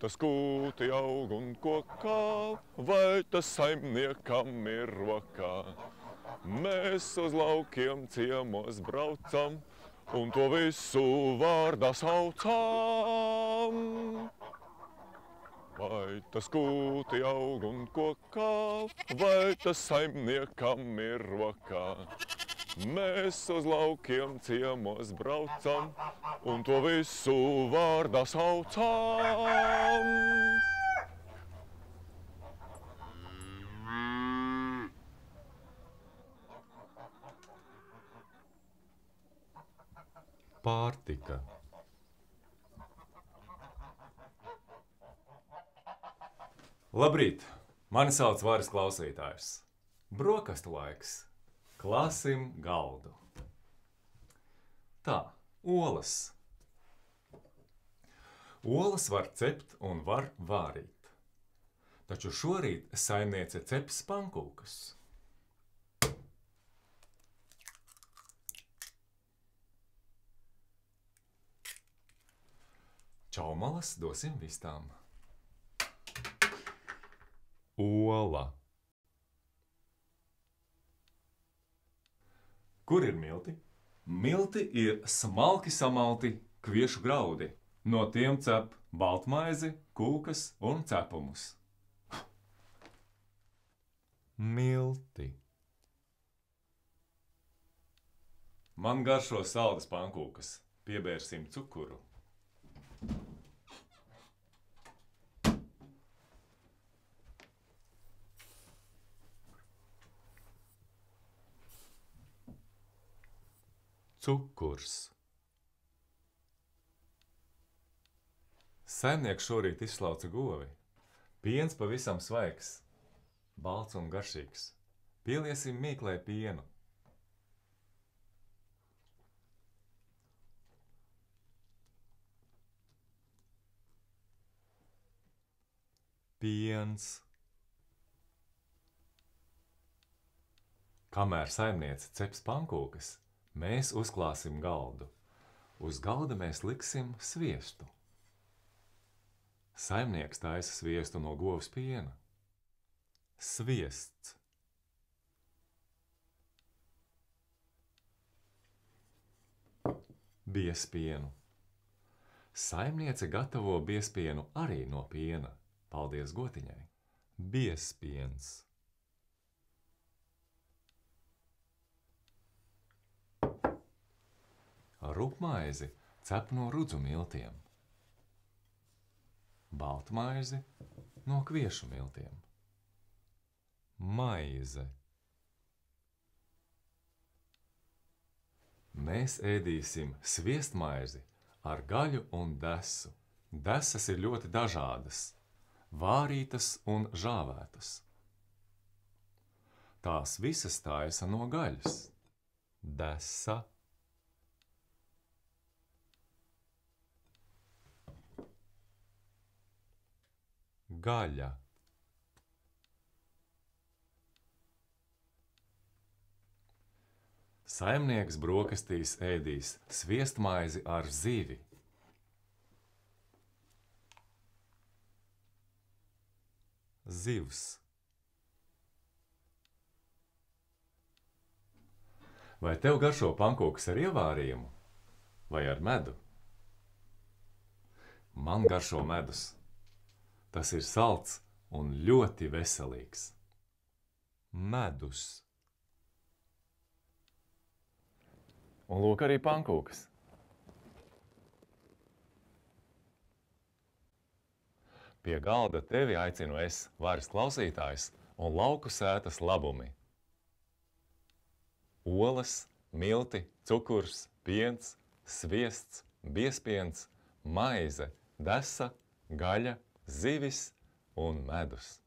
tas kūti aug un kokā, vai tas saimniekam ir rokā. Mēs uz laukiem ciemos braucam, un to visu vārdā saucam. Vai tas kūti aug un kokā, vai tas saimniekam ir rokā. Mēs uz laukiem ciemos braucam, un to visu vārdā saucam. Pārtika. Labrīt! Mani sauc Varis klausītājs. Brokastu laiks. Klāsim galdu. Tā, olas. Olas var cept un var vārīt. Taču šorīt saimniece ceps pankūkas. Čaumalas dosim vistām. Ola. Kur ir milti? Milti ir smalki samalti kviešu graudi. No tiem cep baltmaizi, kūkas un cepumus. Milti. Man garšo saldas pankūkas. Piebērsim cukuru. Cukurs. Saimnieks šorīt izslauca govi. Piens pavisam svaigs, balts un garšīgs. Pieliesim mīklē pienu. Piens. Kamēr saimniece ceps pankūkas, mēs uzklāsim galdu. Uz galda mēs liksim sviestu. Saimnieks taisa sviestu no govs piena. Sviests. Biespienu. Saimniece gatavo biespienu arī no piena. Paldies gotiņai. Biespiens. Rupmaizi cep no rudzu miltiem. Baltmaizi no kviešu miltiem. Maize. Mēs ēdīsim sviestmaizi ar gaļu un desu. Desas ir ļoti dažādas, vārītas un žāvētas. Tās visas taisa no gaļas. Desa. Gaļa. Saimnieks brokastīs ēdīs sviestmaizi ar zivi. Zivs. Vai tev garšo pankūkas ar ievārījumu vai ar medu? Man garšo medus. Tas ir salds un ļoti veselīgs. Medus. Un lūk arī pankūkas. Pie galda tevi aicinu es, Varis klausītājs, un lauku sētas labumi. Olas, milti, cukurs, piens, sviests, biespiens, maize, desa, gaļa, zivis un medus.